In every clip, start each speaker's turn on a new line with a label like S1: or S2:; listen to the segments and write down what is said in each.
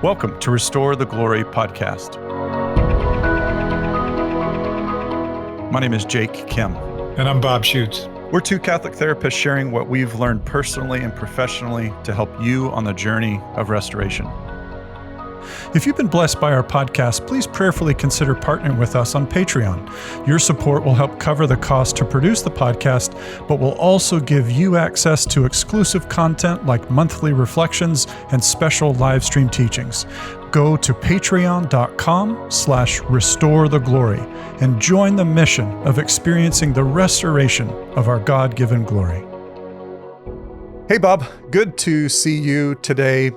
S1: Welcome to Restore the Glory podcast. My name is Jake Kim.
S2: And I'm Bob Schutz.
S1: We're two Catholic therapists sharing what we've learned personally and professionally to help you on the journey of restoration. If you've been blessed by our podcast, please prayerfully consider partnering with us on Patreon. Your support will help cover the cost to produce the podcast, but will also give you access to exclusive content like monthly reflections and special live stream teachings. Go to patreon.com/restoretheglory and join the mission of experiencing the restoration of our God-given glory. Hey, Bob. Good to see you today.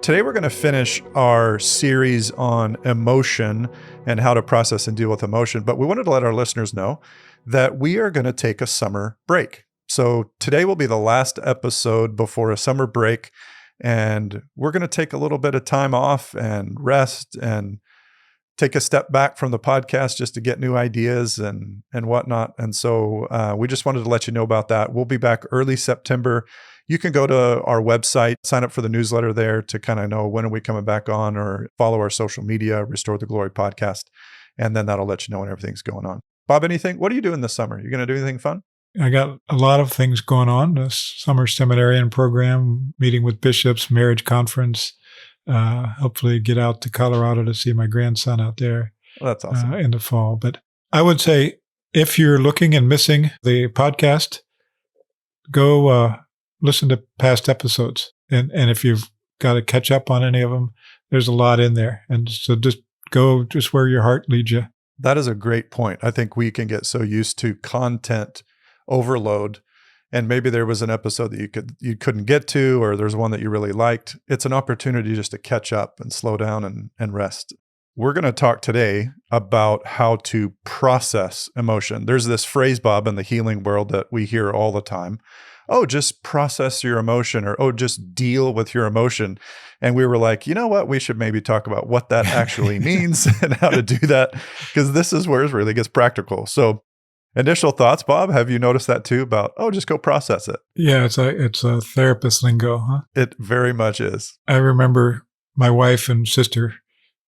S1: Today, we're going to finish our series on emotion and how to process and deal with emotion. But we wanted to let our listeners know that we are going to take a summer break. So today will be the last episode before a summer break. And we're going to take a little bit of time off and rest and take a step back from the podcast just to get new ideas and whatnot. And so we just wanted to let you know about that. We'll be back early September. You can go to our website, sign up for the newsletter there to kind of know when are we coming back on, or follow our social media, Restore the Glory podcast. And then that'll let you know when everything's going on. Bob, anything? What are you doing this summer? You going to do anything fun?
S2: I got a lot of things going on. The summer seminarian program, meeting with bishops, marriage conference. Hopefully get out to Colorado to see my grandson out there.
S1: Well, that's awesome.
S2: In the fall. But I would say if you're looking and missing the podcast, go listen to past episodes. And if you've got to catch up on any of them, there's a lot in there. And so just go just where your heart leads you.
S1: That is a great point. I think we can get so used to content overload, and maybe there was an episode that you couldn't get to, or there's one that you really liked. It's an opportunity just to catch up and slow down and rest. We're going to talk today about how to process emotion. There's this phrase, Bob, in the healing world that we hear all the time. Oh, just process your emotion, or, oh, just deal with your emotion. And we were like, you know what? We should maybe talk about what that actually means and how to do that, because this is where it really gets practical. So initial thoughts, Bob, have you noticed that too about, oh, just go process it?
S2: Yeah, it's a therapist lingo, huh?
S1: It very much is.
S2: I remember my wife and sister,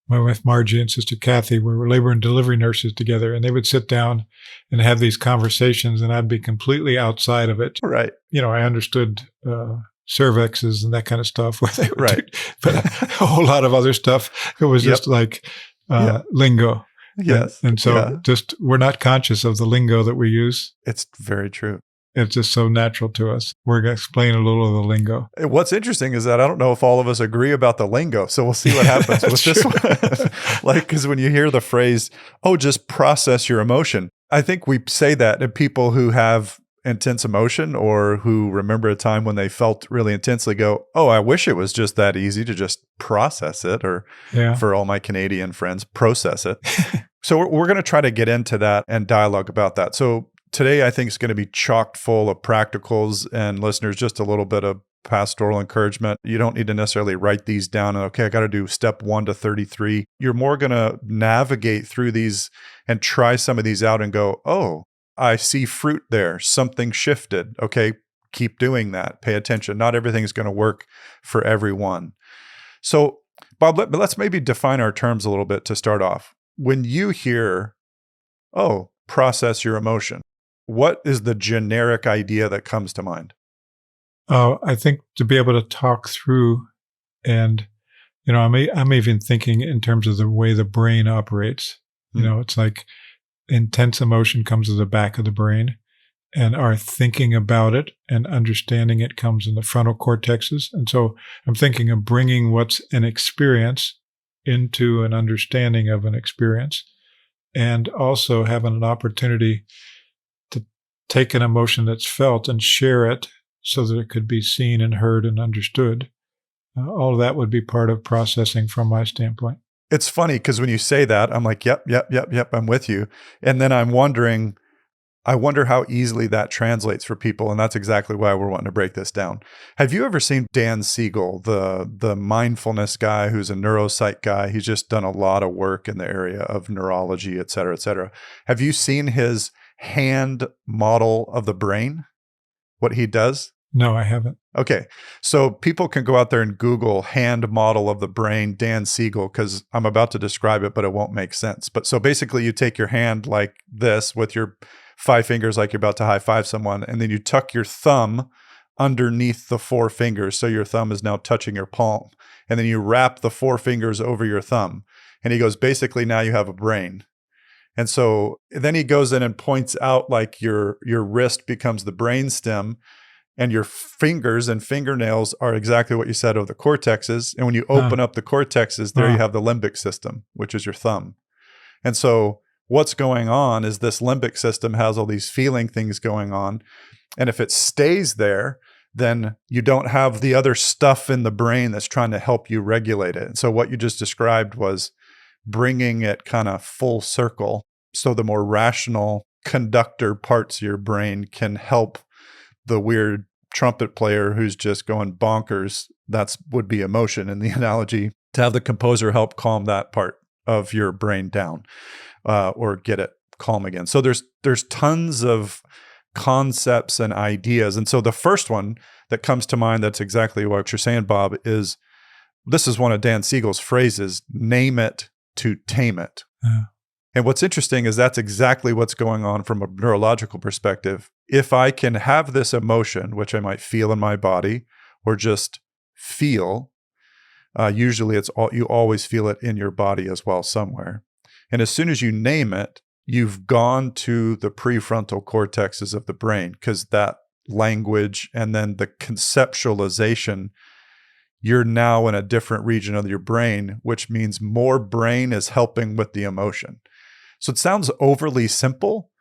S2: my wife Margie and sister Kathy, we were labor and delivery nurses together, and they would sit down and have these conversations, and I'd be completely outside of it.
S1: Right.
S2: You know, I understood cervixes and that kind of stuff, where they would
S1: right.
S2: but a whole lot of other stuff. It was just like lingo.
S1: Yes.
S2: And so just we're not conscious of the lingo that we use.
S1: It's very true.
S2: It's just so natural to us. We're going to explain a little of the lingo.
S1: What's interesting is that I don't know if all of us agree about the lingo. So we'll see what happens with this one. Like, because when you hear the phrase, oh, just process your emotion, I think we say that to people who have intense emotion or who remember a time when they felt really intensely go, oh, I wish it was just that easy to just process it, or for all my Canadian friends, process it. So we're going to try to get into that and dialogue about that. So today, I think it's going to be chock full of practicals, and listeners, just a little bit of pastoral encouragement. You don't need to necessarily write these down and, okay, I got to do step 1 to 33. You're more going to navigate through these and try some of these out and go, oh, I see fruit there. Something shifted. Okay, keep doing that. Pay attention. Not everything is going to work for everyone. So, Bob, let's maybe define our terms a little bit to start off. When you hear, oh, process your emotion, what is the generic idea that comes to mind?
S2: I think to be able to talk through, and, you know, I'm even thinking in terms of the way the brain operates. You know, it's like intense emotion comes to the back of the brain, and our thinking about it and understanding it comes in the frontal cortexes. And so I'm thinking of bringing what's an experience into an understanding of an experience, and also having an opportunity to take an emotion that's felt and share it so that it could be seen and heard and understood. All of that would be part of processing from my standpoint.
S1: It's funny because when you say that, I'm like, yep, I'm with you. And then I'm wondering, I wonder how easily that translates for people. And that's exactly why we're wanting to break this down. Have you ever seen Dan Siegel, the mindfulness guy who's a neuropsych guy? He's just done a lot of work in the area of neurology, et cetera, et cetera. Have you seen his hand model of the brain? What he does?
S2: No, I haven't.
S1: Okay. So people can go out there and Google hand model of the brain, Dan Siegel, because I'm about to describe it, but it won't make sense. But so basically you take your hand like this with your 5 fingers, like you're about to high five someone, and then you tuck your thumb underneath the 4 fingers. So your thumb is now touching your palm. And then you wrap the 4 fingers over your thumb. And he goes, basically now you have a brain. And so then he goes in and points out like your wrist becomes the brain stem, and your fingers and fingernails are exactly what you said of the cortexes. And when you open up the cortexes, there you have the limbic system, which is your thumb. And so what's going on is this limbic system has all these feeling things going on. And if it stays there, then you don't have the other stuff in the brain that's trying to help you regulate it. And so what you just described was bringing it kind of full circle. So the more rational conductor parts of your brain can help the weird trumpet player who's just going bonkers. That's would be emotion in the analogy, to have the composer help calm that part of your brain down or get it calm again. So there's tons of concepts and ideas. And so the first one that comes to mind, that's exactly what you're saying, Bob, is this is one of Dan Siegel's phrases, name it to tame it.
S2: Yeah.
S1: And what's interesting is that's exactly what's going on from a neurological perspective. If I can have this emotion, which I might feel in my body or just feel, usually you always feel it in your body as well somewhere. And as soon as you name it, you've gone to the prefrontal cortexes of the brain, because that language and then the conceptualization, you're now in a different region of your brain, which means more brain is helping with the emotion. So it sounds overly simple,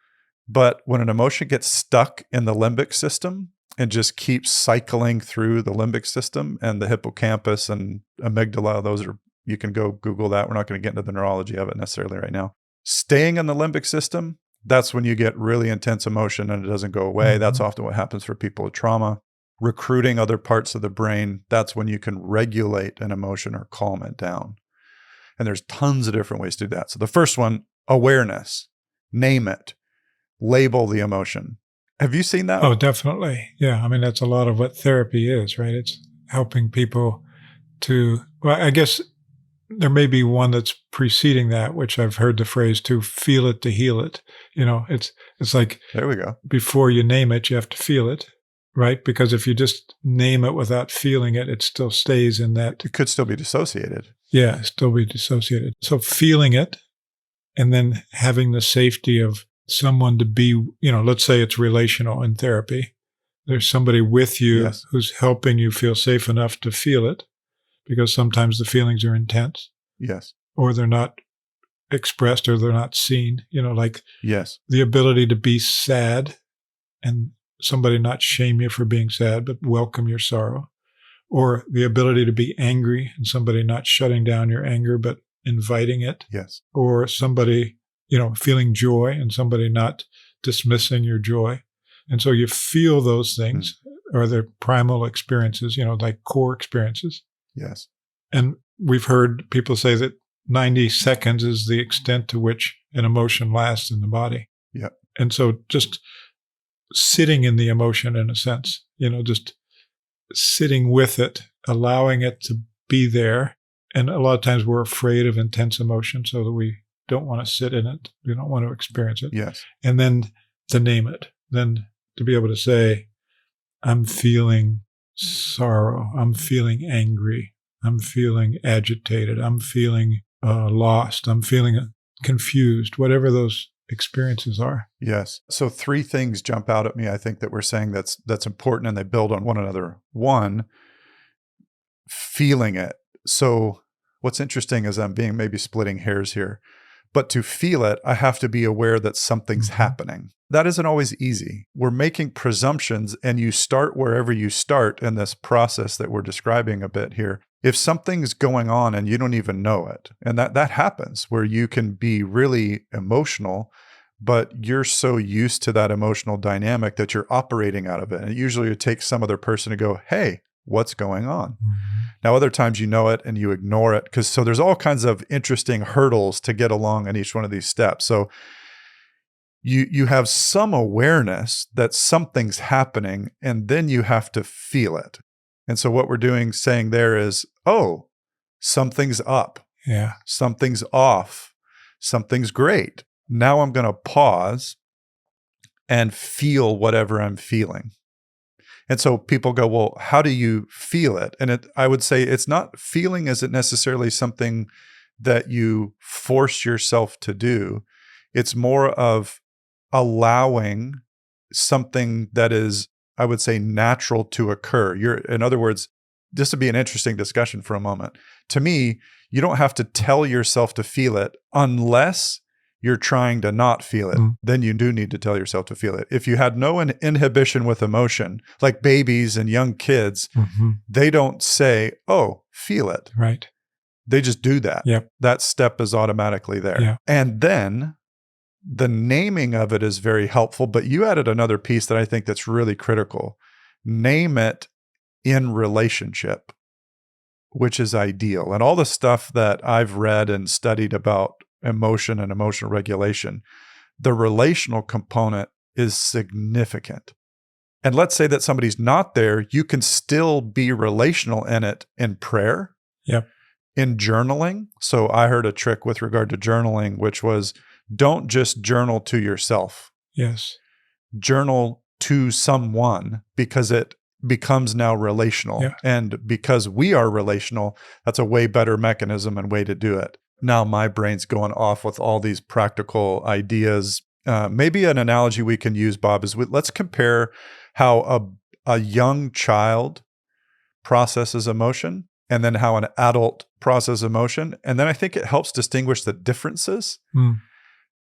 S1: but when an emotion gets stuck in the limbic system and just keeps cycling through the limbic system and the hippocampus and amygdala, those are, you can go Google that. We're not going to get into the neurology of it necessarily right now. Staying in the limbic system, that's when you get really intense emotion and it doesn't go away. Mm-hmm. That's often what happens for people with trauma. Recruiting other parts of the brain, that's when you can regulate an emotion or calm it down. And there's tons of different ways to do that. So the first one, awareness, name it, label the emotion. Have you seen that?
S2: Oh, definitely. Yeah. I mean, that's a lot of what therapy is, right? It's helping people to, well, I guess there may be one that's preceding that, which I've heard the phrase to feel it to heal it. You know, it's like,
S1: there we go.
S2: Before you name it, you have to feel it, right? Because if you just name it without feeling it, it still stays in that.
S1: It could still be dissociated.
S2: Yeah, still be dissociated. So feeling it and then having the safety of someone to be, let's say it's relational in therapy. There's somebody with you
S1: Yes.
S2: who's helping you feel safe enough to feel it, because sometimes the feelings are intense.
S1: Yes.
S2: Or they're not expressed or they're not seen, like
S1: yes.
S2: The ability to be sad and somebody not shame you for being sad, but welcome your sorrow. Or the ability to be angry and somebody not shutting down your anger, but inviting it.
S1: Yes.
S2: Or somebody, feeling joy and somebody not dismissing your joy. And so you feel those things or their primal experiences, like core experiences.
S1: Yes.
S2: And we've heard people say that 90 seconds is the extent to which an emotion lasts in the body.
S1: Yeah.
S2: And so just sitting in the emotion in a sense, just sitting with it, allowing it to be there. And a lot of times we're afraid of intense emotion so that we don't want to sit in it. We don't want to experience it.
S1: Yes.
S2: And then to name it, then to be able to say, I'm feeling sorrow. I'm feeling angry. I'm feeling agitated. I'm feeling lost. I'm feeling confused, whatever those experiences are.
S1: Yes. So 3 things jump out at me, I think, that we're saying that's important, and they build on one another. One, feeling it. So what's interesting is I'm being maybe splitting hairs here, but to feel it, I have to be aware that something's happening. That isn't always easy. We're making presumptions, and you start wherever you start in this process that we're describing a bit here. If something's going on and you don't even know it, and that happens where you can be really emotional, but you're so used to that emotional dynamic that you're operating out of it. And usually it takes some other person to go, hey, what's going on? Now, other times you know it and you ignore it, so there's all kinds of interesting hurdles to get along in each one of these steps. So you have some awareness that something's happening, and then you have to feel it. And so what we're saying there is, oh, something's up,
S2: Yeah.
S1: something's off, something's great. Now I'm going to pause and feel whatever I'm feeling. And so people go, well, how do you feel it? And I would say it's not feeling isn't necessarily something that you force yourself to do. It's more of allowing something that is, I would say, natural to occur. In other words, this would be an interesting discussion for a moment. To me, you don't have to tell yourself to feel it unless you're trying to not feel it. Then you do need to tell yourself to feel it. If you had no inhibition with emotion, like babies and young kids, they don't say, oh, feel it.
S2: Right.
S1: They just do that.
S2: Yep.
S1: That step is automatically there.
S2: Yeah.
S1: And then the naming of it is very helpful, but you added another piece that I think that's really critical. Name it in relationship, which is ideal. And all the stuff that I've read and studied about emotion and emotional regulation, the relational component is significant. And let's say that somebody's not there, you can still be relational in it in prayer, in journaling. So I heard a trick with regard to journaling, which was don't just journal to yourself.
S2: Yes.
S1: Journal to someone, because it becomes now relational.
S2: Yeah.
S1: And because we are relational, that's a way better mechanism and way to do it. Now my brain's going off with all these practical ideas. Maybe an analogy we can use, Bob, is let's compare how a young child processes emotion and then how an adult processes emotion. And then I think it helps distinguish the differences.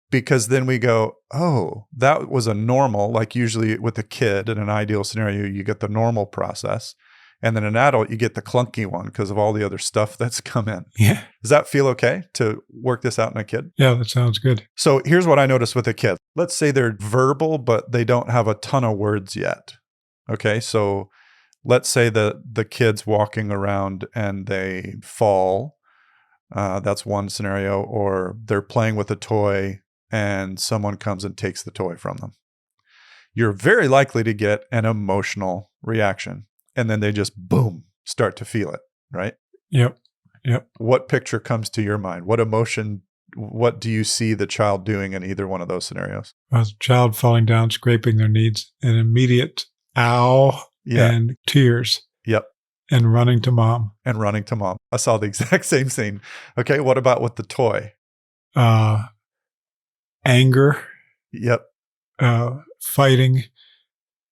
S1: Because then we go, oh, that was a normal, like usually with a kid in an ideal scenario, you get the normal process. And then an adult, you get the clunky one because of all the other stuff that's come in.
S2: Yeah.
S1: Does that feel okay to work this out in a kid?
S2: Yeah, that sounds good.
S1: So here's what I noticed with a kid. Let's say they're verbal, but they don't have a ton of words yet. Okay, so let's say the kid's walking around and they fall. That's one scenario. Or they're playing with a toy and someone comes and takes the toy from them. You're very likely to get an emotional reaction. And then they just, boom, start to feel it, right?
S2: Yep.
S1: What picture comes to your mind? What emotion, what do you see the child doing in either one of those scenarios?
S2: A child falling down, scraping their knees, an immediate ow and tears.
S1: Yep.
S2: And running to mom.
S1: I saw the exact same scene. Okay, what about with the toy?
S2: Anger.
S1: Yep.
S2: Fighting,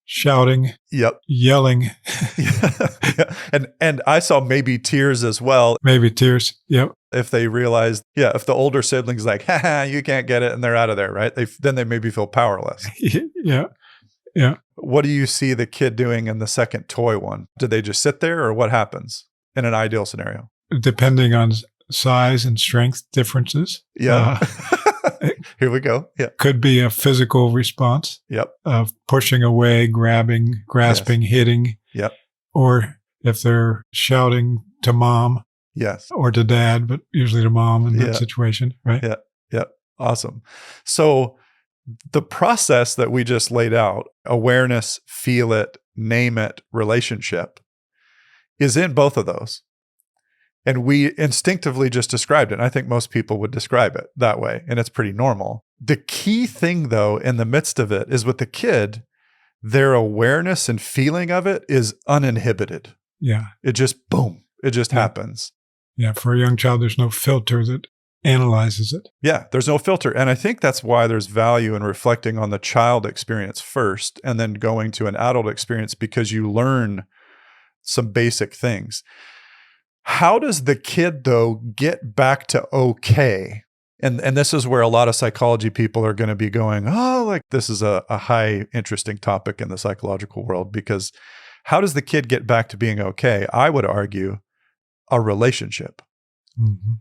S2: shouting.
S1: Yep.
S2: Yelling.
S1: Yeah. And I saw maybe tears as well.
S2: Maybe tears. Yep.
S1: If they realized, if the older sibling's like, ha, you can't get it, and they're out of there, right? Then they maybe feel powerless.
S2: Yeah.
S1: What do you see the kid doing in the second toy one? Do they just sit there, or what happens in an ideal scenario?
S2: Depending on size and strength differences.
S1: Yeah. Here we go. Yeah.
S2: Could be a physical response.
S1: Yep.
S2: Of pushing away, grabbing, grasping, hitting.
S1: Yep.
S2: Or if they're shouting to mom.
S1: Yes.
S2: Or to dad, but usually to mom in that situation, right?
S1: Yeah. Yep. Awesome. So the process that we just laid out, awareness, feel it, name it, relationship, is in both of those. And we instinctively just described it. And I think most people would describe it that way. And it's pretty normal. The key thing, though, in the midst of it is with the kid, their awareness and feeling of it is uninhibited.
S2: Yeah.
S1: It just, boom, it just happens.
S2: Yeah. For a young child, there's no filter that analyzes it.
S1: Yeah, there's no filter. And I think that's why there's value in reflecting on the child experience first and then going to an adult experience, because you learn some basic things. How does the kid, though, get back to okay? And this is where a lot of psychology people are going to be going, oh, like this is a high interesting topic in the psychological world, because how does the kid get back to being okay? I would argue a relationship.
S2: Mm-hmm.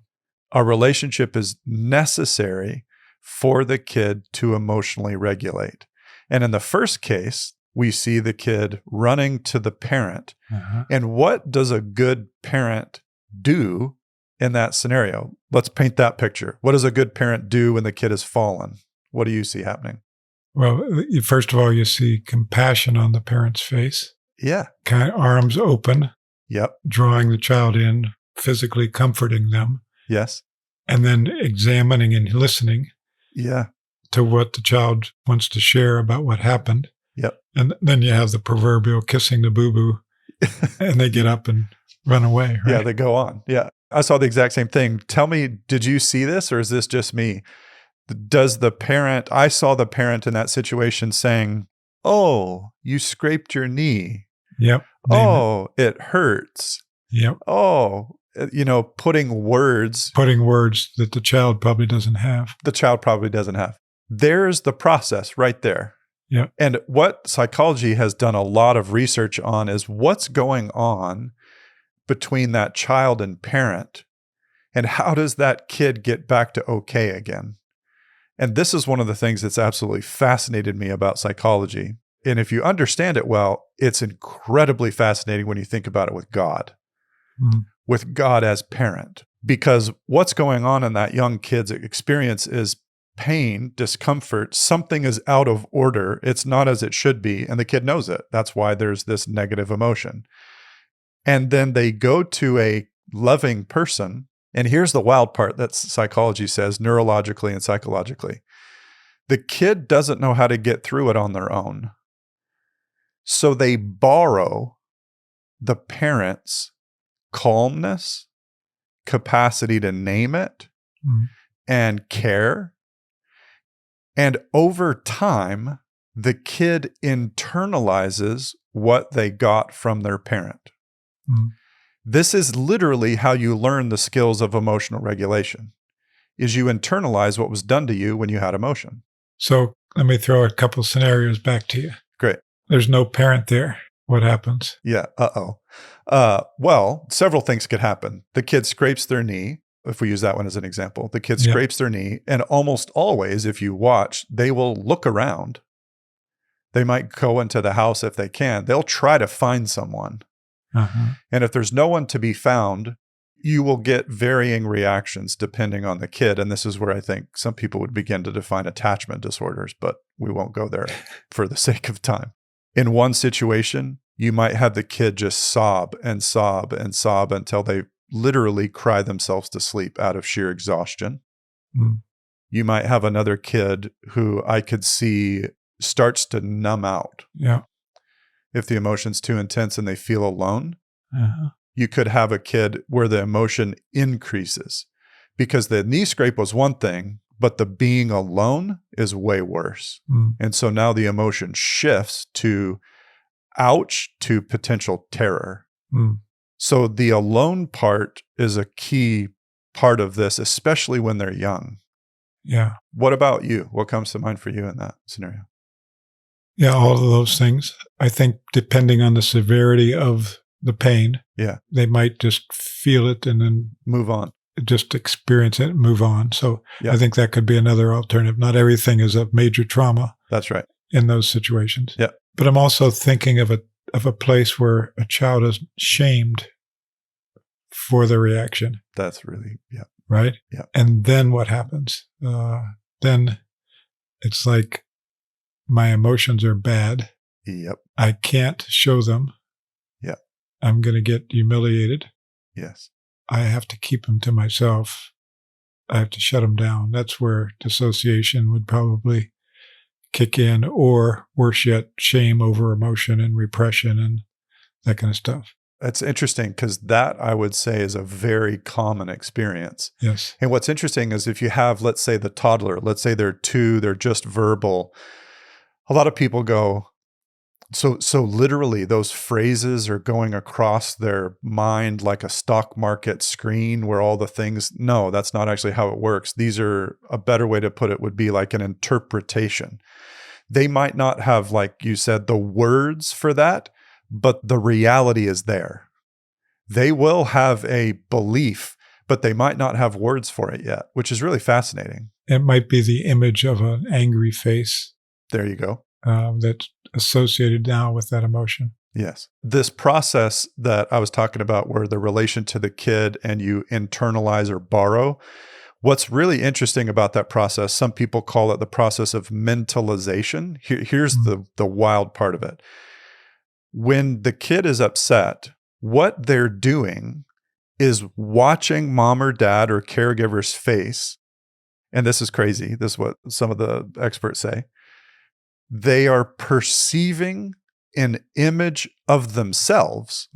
S1: A relationship is necessary for the kid to emotionally regulate. And in the first case, we see the kid running to the parent.
S2: Uh-huh.
S1: And what does a good parent do in that scenario? Let's paint that picture. What does a good parent do when the kid has fallen? What do you see happening?
S2: Well, first of all, you see compassion on the parent's face,
S1: Yeah.
S2: kind of arms open,
S1: Yep.
S2: drawing the child in, physically comforting them,
S1: Yes.
S2: and then examining and listening
S1: Yeah.
S2: to what the child wants to share about what happened.
S1: Yep.
S2: And then you have the proverbial kissing the boo-boo, and they get up and run away, right?
S1: Yeah, they go on. Yeah. I saw the exact same thing. Tell me, did you see this or is this just me? Does the parent, I saw the parent in that situation saying, "Oh, you scraped your knee.
S2: Yep. Name it.
S1: Oh, it hurts.
S2: Yep.
S1: Oh," putting words
S2: Putting words that the child probably doesn't have.
S1: the child probably doesn't have. There's the process right there.
S2: Yep.
S1: And what psychology has done a lot of research on is what's going on between that child and parent, and how does that kid get back to okay again? And this is one of the things that's absolutely fascinated me about psychology. And if you understand it well, it's incredibly fascinating when you think about it with God, with God as parent. Because what's going on in that young kid's experience is pain, discomfort, something is out of order. It's not as it should be. And the kid knows it. That's why there's this negative emotion. And then they go to a loving person. And here's the wild part that psychology says, neurologically and psychologically. The kid doesn't know how to get through it on their own. So they borrow the parent's calmness, capacity to name it, and care. And over time, the kid internalizes what they got from their parent. This is literally how you learn the skills of emotional regulation, is you internalize what was done to you when you had emotion.
S2: So let me throw a couple scenarios back to you.
S1: Great.
S2: There's no parent there. What happens?
S1: Yeah. Well, several things could happen. The kid scrapes their knee. If we use that one as an example, the kid scrapes their knee, and almost always, if you watch, they will look around. They might go into the house if they can. They'll try to find someone. And if there's no one to be found, you will get varying reactions depending on the kid. And this is where I think some people would begin to define attachment disorders, but we won't go there for the sake of time. In one situation, you might have the kid just sob and sob and sob until they literally cry themselves to sleep out of sheer exhaustion. You might have another kid who I could see starts to numb out.
S2: Yeah.
S1: If the emotion's too intense and they feel alone. You could have a kid where the emotion increases because the knee scrape was one thing, but the being alone is way worse. And so now the emotion shifts to ouch to potential terror. So the alone part is a key part of this, especially when they're young.
S2: Yeah.
S1: What about you? What comes to mind for you in that scenario?
S2: Yeah, all of those things. I think depending on the severity of the pain, they might just feel it and then
S1: move on.
S2: Just experience it and move on. So I think that could be another alternative. Not everything is a major trauma.
S1: That's right.
S2: In those situations.
S1: Yeah.
S2: But I'm also thinking of a place where a child is shamed for the reaction.
S1: That's really,
S2: right?
S1: Yeah.
S2: And then what happens? Then it's like my emotions are bad.
S1: Yep.
S2: I can't show them.
S1: Yeah.
S2: I'm going to get humiliated.
S1: Yes.
S2: I have to keep them to myself. I have to shut them down. That's where dissociation would probably kick in, or worse yet, shame over emotion and repression and that kind of stuff.
S1: That's interesting because that I would say is a very common experience.
S2: Yes.
S1: And what's interesting is if you have, let's say the toddler, let's say they're 2, they're just verbal. A lot of people go, so literally those phrases are going across their mind like a stock market screen where all the things, no, that's not actually how it works. These are, a better way to put it would be like an interpretation. They might not have, like you said, the words for that, but the reality is there. They will have a belief, but they might not have words for it yet, which is really fascinating.
S2: It might be the image of an angry face.
S1: There you go.
S2: That's associated now with that emotion.
S1: Yes. This process that I was talking about where the relation to the kid and you internalize or borrow, What's really interesting about that process, some people call it the process of mentalization. Here's the wild part of it. When the kid is upset, what they're doing is watching mom or dad or caregiver's face. And this is crazy. This is what some of the experts say. They are perceiving an image of themselves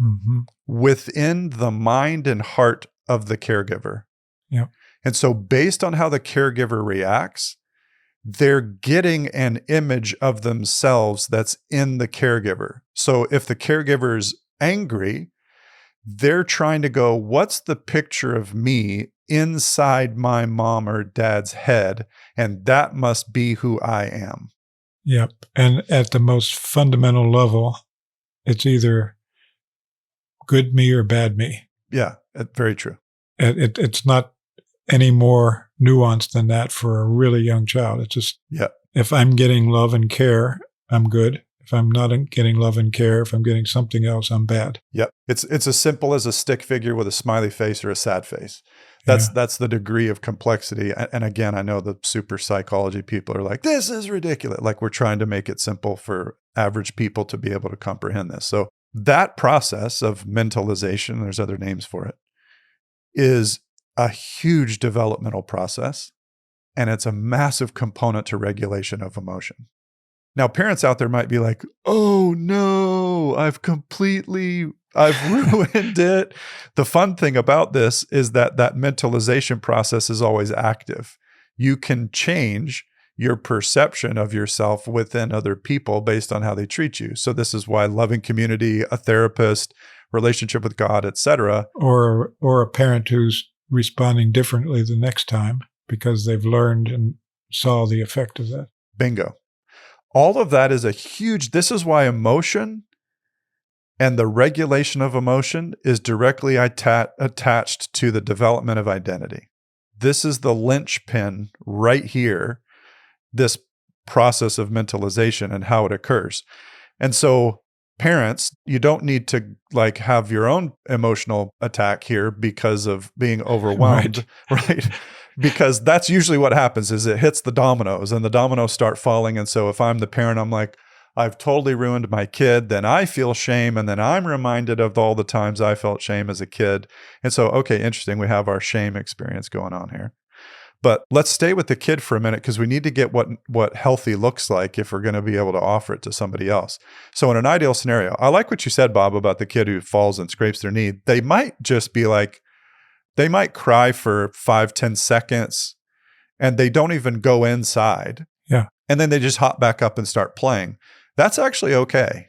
S1: within the mind and heart of the caregiver.
S2: Yeah.
S1: And so based on how the caregiver reacts, they're getting an image of themselves that's in the caregiver. So if the caregiver is angry, they're trying to go, what's the picture of me inside my mom or dad's head? And that must be who I am.
S2: Yep. And at the most fundamental level, it's either good me or bad me.
S1: Yeah, very true.
S2: It's not any more nuanced than that for a really young child. It's just, if I'm getting love and care, I'm good. If I'm not getting love and care, if I'm getting something else, I'm bad.
S1: Yep. It's as simple as a stick figure with a smiley face or a sad face. That's the degree of complexity. And again, I know the super psychology people are like, this is ridiculous. Like we're trying to make it simple for average people to be able to comprehend this. So that process of mentalization, there's other names for it, is a huge developmental process. And it's a massive component to regulation of emotion. Now, parents out there might be like, oh no, I've ruined it. The fun thing about this is that mentalization process is always active. You can change your perception of yourself within other people based on how they treat you. So this is why loving community, a therapist, relationship with God, etc.
S2: Or a parent who's responding differently the next time because they've learned and saw the effect of that.
S1: Bingo. All of that is this is why emotion and the regulation of emotion is directly attached to the development of identity. This is the linchpin right here, this process of mentalization and how it occurs. And so parents, you don't need to like have your own emotional attack here because of being overwhelmed, right? Because that's usually what happens is it hits the dominoes and the dominoes start falling. And so if I'm the parent, I'm like, I've totally ruined my kid. Then I feel shame. And then I'm reminded of all the times I felt shame as a kid. And so, okay, interesting. We have our shame experience going on here. But let's stay with the kid for a minute because we need to get what healthy looks like if we're going to be able to offer it to somebody else. So in an ideal scenario, I like what you said, Bob, about the kid who falls and scrapes their knee. They might just be like, they might cry for 5-10 seconds and they don't even go inside.
S2: Yeah.
S1: And then they just hop back up and start playing. That's actually okay.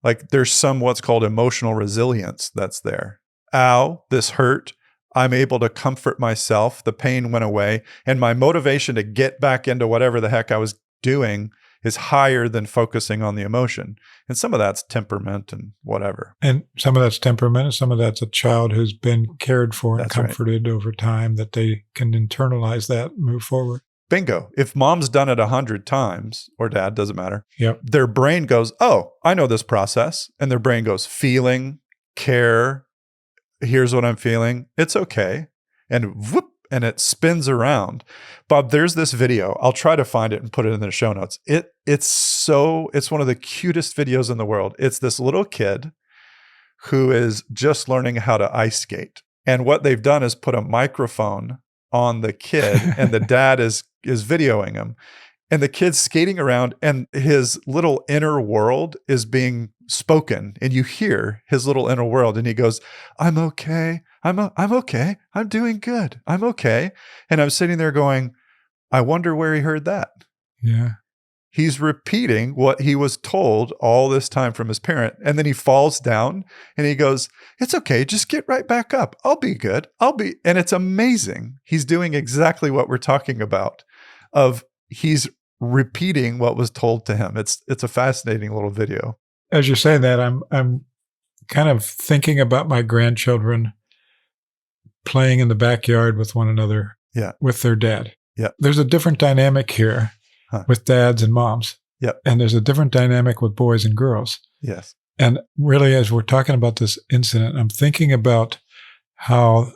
S1: Like there's some what's called emotional resilience that's there. Ow, this hurt. I'm able to comfort myself. The pain went away. And my motivation to get back into whatever the heck I was doing is higher than focusing on the emotion. And some of that's temperament and whatever.
S2: And some of that's temperament, and some of that's a child who's been cared for and comforted over time that they can internalize that and move forward.
S1: Bingo. If mom's done it 100 times, or dad, doesn't matter.
S2: Yep.
S1: Their brain goes, oh, I know this process. And their brain goes, feeling, care, here's what I'm feeling. It's okay. And whoop, and it spins around. Bob, there's this video. I'll try to find it and put it in the show notes. It's one of the cutest videos in the world. It's this little kid who is just learning how to ice skate. And what they've done is put a microphone on the kid and the dad is videoing him. And the kid's skating around and his little inner world is being spoken. And you hear his little inner world. And he goes, I'm okay. I'm okay. I'm doing good. I'm okay. And I'm sitting there going, I wonder where he heard that.
S2: Yeah.
S1: He's repeating what he was told all this time from his parent. And then he falls down and he goes, it's okay. Just get right back up. I'll be good. And it's amazing. He's doing exactly what we're talking about he's repeating what was told to him. It's a fascinating little video.
S2: As you say that, I'm kind of thinking about my grandchildren playing in the backyard with one another, with their dad.
S1: Yeah.
S2: There's a different dynamic here with dads and moms.
S1: Yep.
S2: And there's a different dynamic with boys and girls.
S1: Yes.
S2: And really, as we're talking about this incident, I'm thinking about how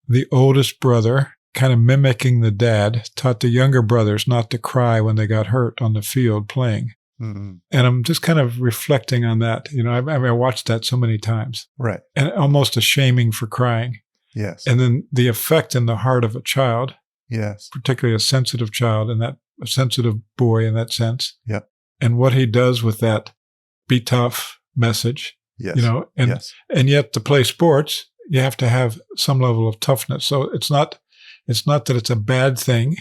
S2: the oldest brother kind of mimicking the dad, taught the younger brothers not to cry when they got hurt on the field playing.
S1: Mm-hmm.
S2: And I'm just kind of reflecting on that. I watched that so many times.
S1: Right.
S2: And almost a shaming for crying.
S1: Yes.
S2: And then the effect in the heart of a child,
S1: yes.
S2: particularly a sensitive child and a sensitive boy in that sense.
S1: Yep.
S2: And what he does with that be tough message.
S1: Yes.
S2: And yet to play sports, you have to have some level of toughness. So it's not that it's a bad thing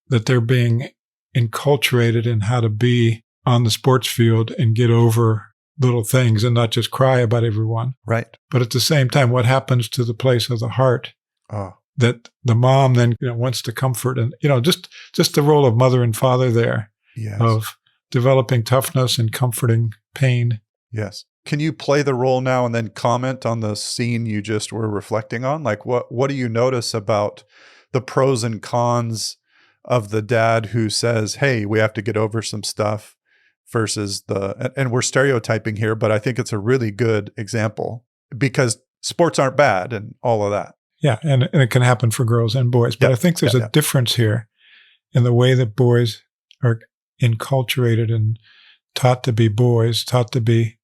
S2: that they're being enculturated in how to be on the sports field and get over little things and not just cry about everyone.
S1: Right.
S2: But at the same time, what happens to the place of the heart that the mom then wants to comfort and, just the role of mother and father there of developing toughness and comforting pain.
S1: Yes. Can you play the role now and then comment on the scene you just were reflecting on? Like what do you notice about the pros and cons of the dad who says, hey, we have to get over some stuff versus and we're stereotyping here, but I think it's a really good example because sports aren't bad and all of that.
S2: Yeah. And it can happen for girls and boys, but I think there's a difference here in the way that boys are enculturated and taught to be boys, taught to be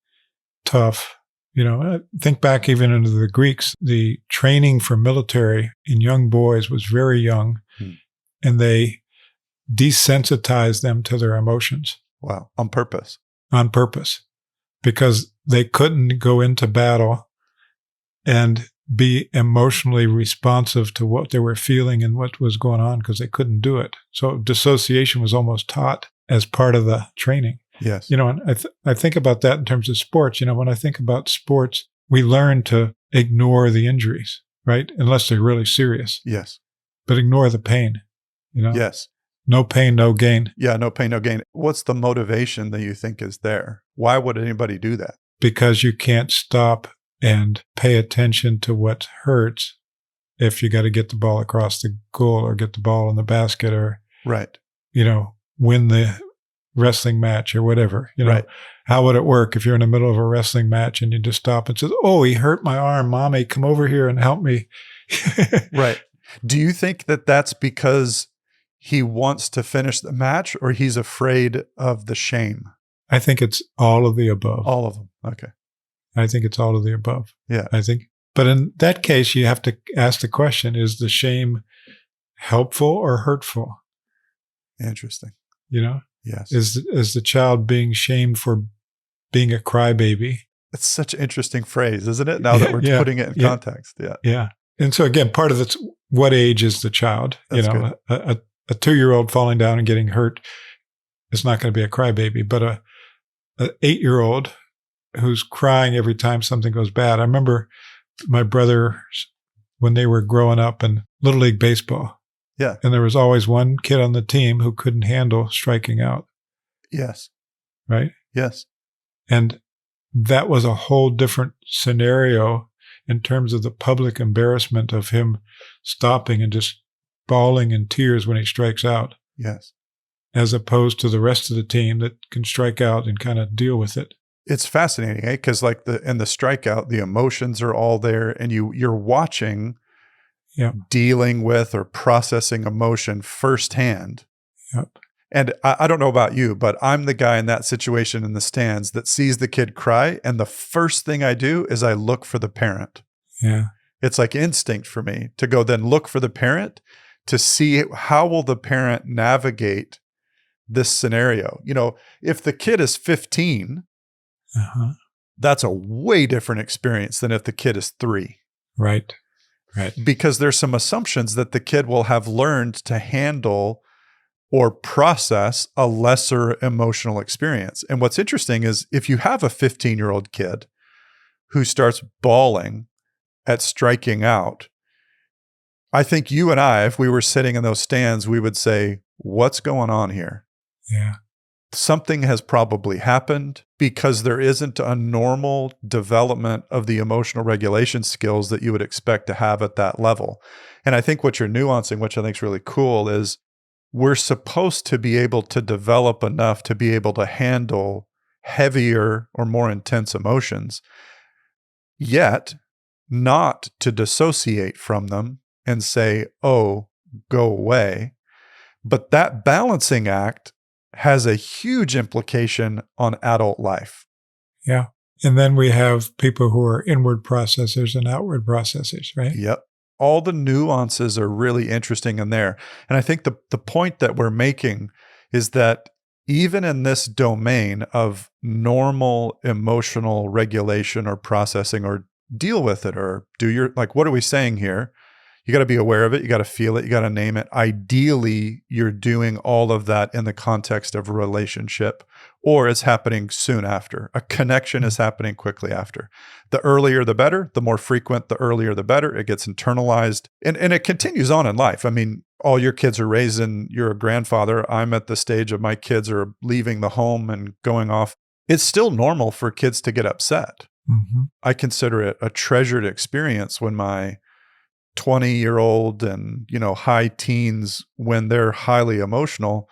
S2: tough. Think back even into the Greeks, the training for military in young boys was very young. And they desensitized them to their emotions.
S1: Wow. On purpose.
S2: On purpose. Because they couldn't go into battle and be emotionally responsive to what they were feeling and what was going on because they couldn't do it. So dissociation was almost taught as part of the training.
S1: Yes.
S2: And I think about that in terms of sports. When I think about sports, we learn to ignore the injuries, right? Unless they're really serious.
S1: Yes.
S2: But ignore the pain.
S1: Yes.
S2: No pain, no gain.
S1: Yeah, no pain, no gain. What's the motivation that you think is there? Why would anybody do that?
S2: Because you can't stop and pay attention to what hurts if you got to get the ball across the goal or get the ball in the basket or,
S1: right.
S2: Win the wrestling match or whatever.
S1: Right.
S2: How would it work if you're in the middle of a wrestling match and you just stop and says, oh, he hurt my arm. Mommy, come over here and help me.
S1: Right. Do you think that that's because he wants to finish the match or he's afraid of the shame?
S2: I think it's all of the above.
S1: All of them. Okay.
S2: I think it's all of the above.
S1: Yeah.
S2: But in that case, you have to ask the question, is the shame helpful or hurtful?
S1: Interesting.
S2: Yes. Is the child being shamed for being a crybaby?
S1: It's such an interesting phrase, isn't it? Now that we're putting it in context. Yeah.
S2: Yeah. And so again, part of it's what age is the child?
S1: That's good.
S2: A 2-year-old falling down and getting hurt is not going to be a crybaby, but a 8-year-old who's crying every time something goes bad. I remember my brothers when they were growing up in Little League Baseball.
S1: Yeah.
S2: And there was always one kid on the team who couldn't handle striking out.
S1: Yes.
S2: Right?
S1: Yes.
S2: And that was a whole different scenario in terms of the public embarrassment of him stopping and just bawling in tears when he strikes out.
S1: Yes.
S2: As opposed to the rest of the team that can strike out and kind of deal with it.
S1: It's fascinating, eh? Because in the strikeout, the emotions are all there and you're watching dealing with or processing emotion firsthand.
S2: Yep.
S1: And I don't know about you, but I'm the guy in that situation in the stands that sees the kid cry. And the first thing I do is I look for the parent.
S2: Yeah.
S1: It's like instinct for me to go then look for the parent to see how will the parent navigate this scenario. If the kid is 15, that's a way different experience than if the kid is 3.
S2: Right. Right.
S1: Because there's some assumptions that the kid will have learned to handle or process a lesser emotional experience. And what's interesting is if you have a 15-year-old kid who starts bawling at striking out, I think you and I, if we were sitting in those stands, we would say, what's going on here?
S2: Yeah.
S1: Something has probably happened because there isn't a normal development of the emotional regulation skills that you would expect to have at that level. And I think what you're nuancing, which I think is really cool, is we're supposed to be able to develop enough to be able to handle heavier or more intense emotions, yet not to dissociate from them and say, oh, go away. But that balancing act has a huge implication on adult life.
S2: Yeah. And then we have people who are inward processors and outward processors, right?
S1: Yep. All the nuances are really interesting in there. And I think the point that we're making is that even in this domain of normal emotional regulation or processing, or deal with it, or do your, like, what are we saying here? You got to be aware of it. You got to feel it. You got to name it. Ideally, you're doing all of that in the context of a relationship, or it's happening soon after. A connection is happening quickly after. The earlier, the better. The more frequent, the earlier, the better. It gets internalized, and it continues on in life. I mean, all your kids are raised, and you're a grandfather. I'm at the stage of my kids are leaving the home and going off. It's still normal for kids to get upset.
S2: Mm-hmm.
S1: I consider it a treasured experience when my 20-year-old and, high teens, when they're highly emotional,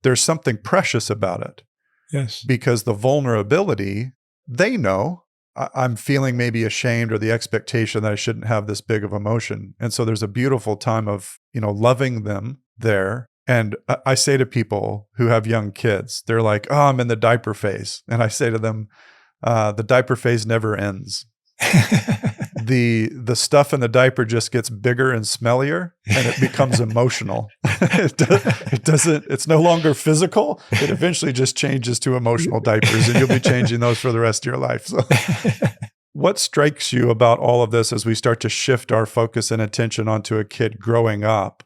S1: there's something precious about it.
S2: Yes.
S1: Because the vulnerability, they know I'm feeling maybe ashamed, or the expectation that I shouldn't have this big of emotion. And so there's a beautiful time of, loving them there. And I say to people who have young kids, they're like, oh, I'm in the diaper phase. And I say to them, the diaper phase never ends. The stuff in the diaper just gets bigger and smellier, and it becomes emotional. It's no longer physical. It eventually just changes to emotional diapers, and you'll be changing those for the rest of your life. So what strikes you about all of this as we start to shift our focus and attention onto a kid growing up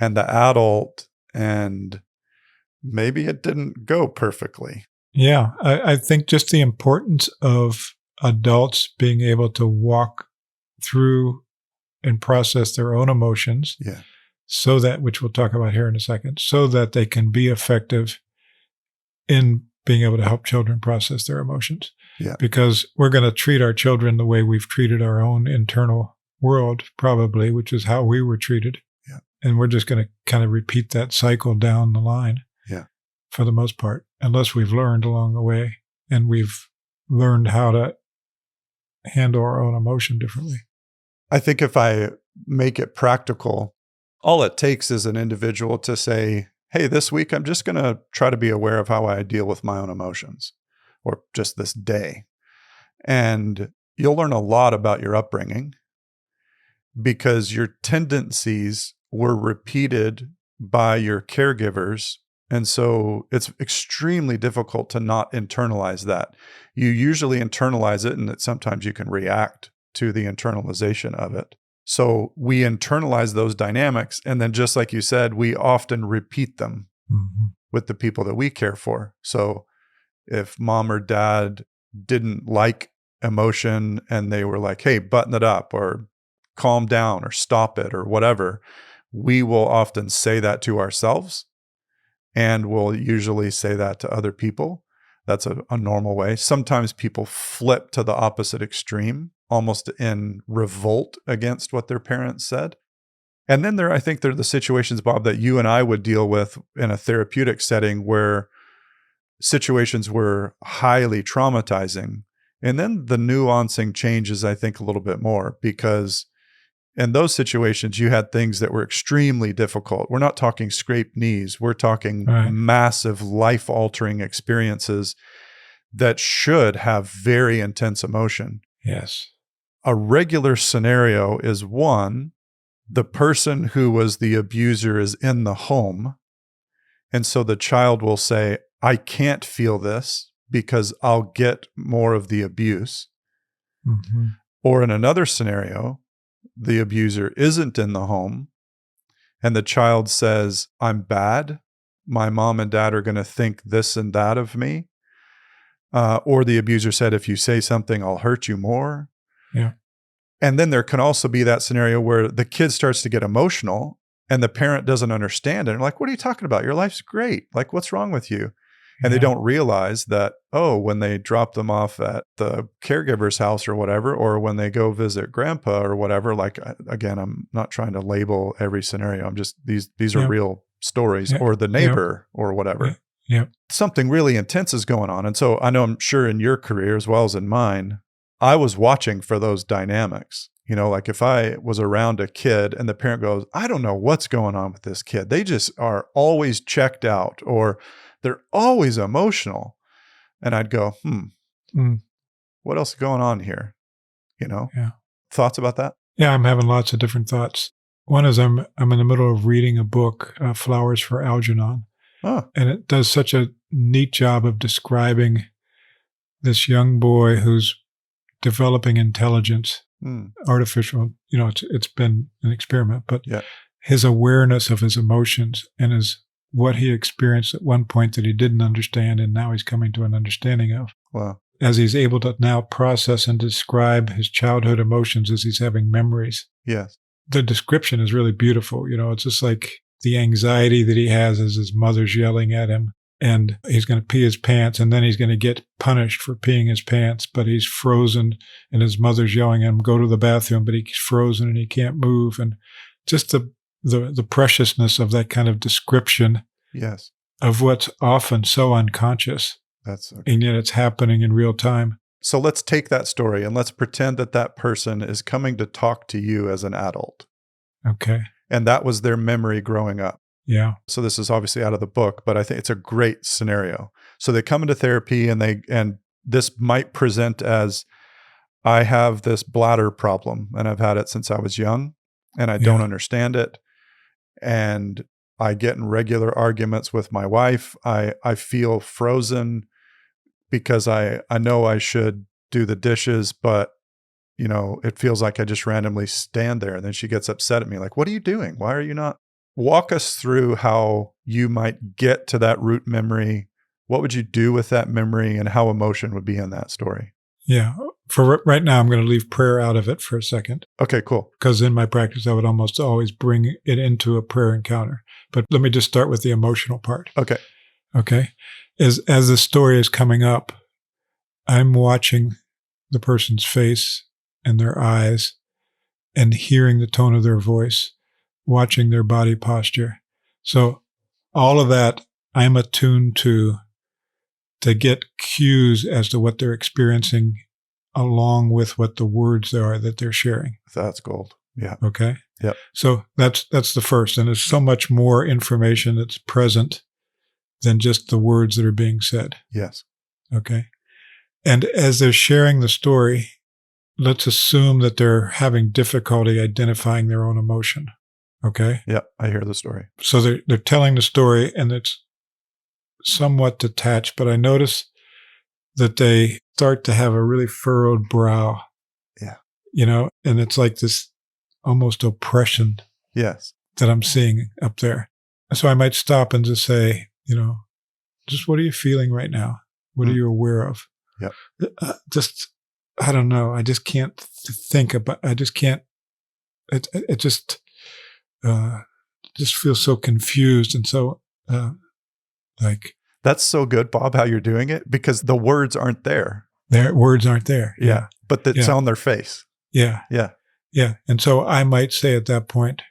S1: and the adult, and maybe it didn't go perfectly?
S2: Yeah, I think just the importance of adults being able to walk through and process their own emotions, so that, which we'll talk about here in a second, so that they can be effective in being able to help children process their emotions.
S1: Yeah.
S2: Because we're going to treat our children the way we've treated our own internal world, probably, which is how we were treated.
S1: Yeah.
S2: And we're just going to kind of repeat that cycle down the line.
S1: Yeah.
S2: For the most part, unless we've learned along the way and we've learned how to handle our own emotion differently.
S1: I think if I make it practical, all it takes is an individual to say, hey, this week I'm just going to try to be aware of how I deal with my own emotions, or just this day. And you'll learn a lot about your upbringing, because your tendencies were repeated by your caregivers. And so it's extremely difficult to not internalize that. You usually internalize it, and that sometimes you can react to the internalization of it. So we internalize those dynamics. And then, just like you said, we often repeat them with the people that we care for. So if mom or dad didn't like emotion and they were like, hey, button it up, or calm down, or stop it, or whatever, we will often say that to ourselves. And we'll usually say that to other people. That's a normal way. Sometimes people flip to the opposite extreme, almost in revolt against what their parents said. And then I think there are the situations, Bob, that you and I would deal with in a therapeutic setting, where situations were highly traumatizing. And then the nuancing changes, I think, a little bit more, because in those situations, you had things that were extremely difficult. We're not talking scraped knees. We're talking massive life-altering experiences that should have very intense emotion.
S2: Yes.
S1: A regular scenario is, one, the person who was the abuser is in the home. And so the child will say, I can't feel this because I'll get more of the abuse.
S2: Mm-hmm.
S1: Or in another scenario, the abuser isn't in the home, and the child says, I'm bad. My mom and dad are going to think this and that of me. Or the abuser said, if you say something, I'll hurt you more.
S2: Yeah.
S1: And then there can also be that scenario where the kid starts to get emotional and the parent doesn't understand it. And like, what are you talking about? Your life's great. Like, what's wrong with you? And they don't realize that, when they drop them off at the caregiver's house or whatever, or when they go visit grandpa or whatever, like, again, I'm not trying to label every scenario. I'm just, these are real stories, or the neighbor or whatever. Something really intense is going on. And so I'm sure in your career as well as in mine, I was watching for those dynamics. You know, like if I was around a kid and the parent goes, I don't know what's going on with this kid. They just are always checked out or they're always emotional. And I'd go,
S2: Mm,
S1: what else is going on here? You know,
S2: yeah.
S1: thoughts about that?
S2: Yeah, I'm having lots of different thoughts. One is I'm in the middle of reading a book, Flowers for Algernon,
S1: Oh,
S2: and it does such a neat job of describing this young boy who's developing intelligence, artificial. You know, it's been an experiment, but
S1: yeah.
S2: his awareness of his emotions and his what he experienced at one point that he didn't understand, and now he's coming to an understanding of.
S1: Wow.
S2: As he's able to now process and describe his childhood emotions as he's having memories.
S1: Yes.
S2: The description is really beautiful. You know, it's just like the anxiety that he has as his mother's yelling at him and he's going to pee his pants and then he's going to get punished for peeing his pants, but he's frozen and his mother's yelling at him, go to the bathroom, but he's frozen and he can't move. And just the preciousness of that kind of description
S1: Yes.
S2: of what's often so unconscious.
S1: That's okay.
S2: And yet it's happening in real time.
S1: So let's take that story and let's pretend that that person is coming to talk to you as an adult.
S2: Okay.
S1: And that was their memory growing up.
S2: Yeah.
S1: So this is obviously out of the book, but I think it's a great scenario. So they come into therapy and this might present as, I have this bladder problem and I've had it since I was young and I don't understand it. And I get in regular arguments with my wife. I feel frozen because I know I should do the dishes, but you know, it feels like I just randomly stand there. And then she gets upset at me like, what are you doing? Why are you not? Walk us through how you might get to that root memory. What would you do with that memory and how emotion would be in that story?
S2: Yeah. For right now, I'm going to leave prayer out of it for a second.
S1: Okay, cool.
S2: Because in my practice, I would almost always bring it into a prayer encounter. But let me just start with the emotional part.
S1: Okay.
S2: Okay. As the story is coming up, I'm watching the person's face and their eyes and hearing the tone of their voice, watching their body posture. So all of that I'm attuned to get cues as to what they're experiencing along with what the words are that they're sharing.
S1: That's gold. Yeah.
S2: Okay.
S1: Yep.
S2: So that's the first. And there's so much more information that's present than just the words that are being said.
S1: Yes.
S2: Okay. And as they're sharing the story, let's assume that they're having difficulty identifying their own emotion. Okay.
S1: Yeah. I hear the story.
S2: So they're telling the story and it's somewhat detached, but I notice that they start to have a really furrowed brow.
S1: Yeah.
S2: You know, and it's like this almost oppression.
S1: Yes.
S2: That I'm seeing up there. So I might stop and just say, you know, just what are you feeling right now? What are you aware of?
S1: Yep.
S2: I don't know. I just can't think about, I just can't, it just feels so confused. And so, like.
S1: That's so good, Bob, how you're doing it because the words aren't there.
S2: Their words aren't there.
S1: Yeah. But it's on their face.
S2: Yeah.
S1: Yeah.
S2: Yeah. And so I might say at that point,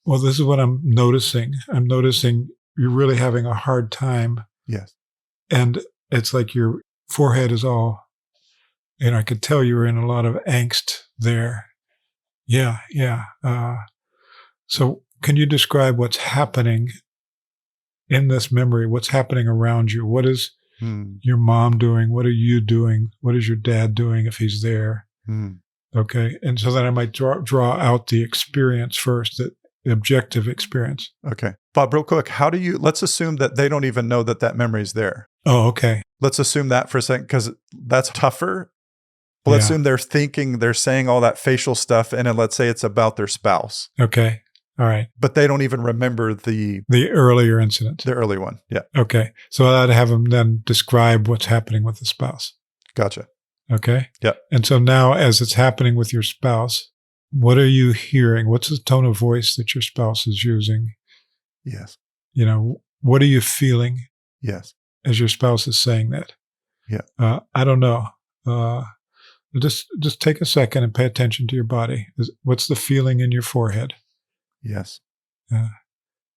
S2: well, this is what I'm noticing. I'm noticing you're really having a hard time.
S1: Yes.
S2: And it's like your forehead is all, and I could tell you were in a lot of angst there. Yeah. Yeah. So can you describe what's happening in this memory? What's happening around you? What is your mom doing? What are you doing? What is your dad doing if he's there? Okay. And so then I might draw out the experience first, the objective experience.
S1: Okay. Bob, real quick, let's assume that they don't even know that memory's there.
S2: Oh, okay.
S1: Let's assume that for a second, because that's tougher. But let's assume they're saying all that facial stuff, and then let's say it's about their spouse.
S2: Okay. All right.
S1: But they don't even remember the
S2: earlier incident.
S1: The early one. Yeah.
S2: Okay. So I'd have them then describe what's happening with the spouse.
S1: Gotcha.
S2: Okay.
S1: Yeah.
S2: And so now as it's happening with your spouse, what are you hearing? What's the tone of voice that your spouse is using?
S1: Yes.
S2: You know, what are you feeling?
S1: Yes.
S2: As your spouse is saying that?
S1: Yeah.
S2: I don't know. Just take a second and pay attention to your body. What's the feeling in your forehead?
S1: Yes.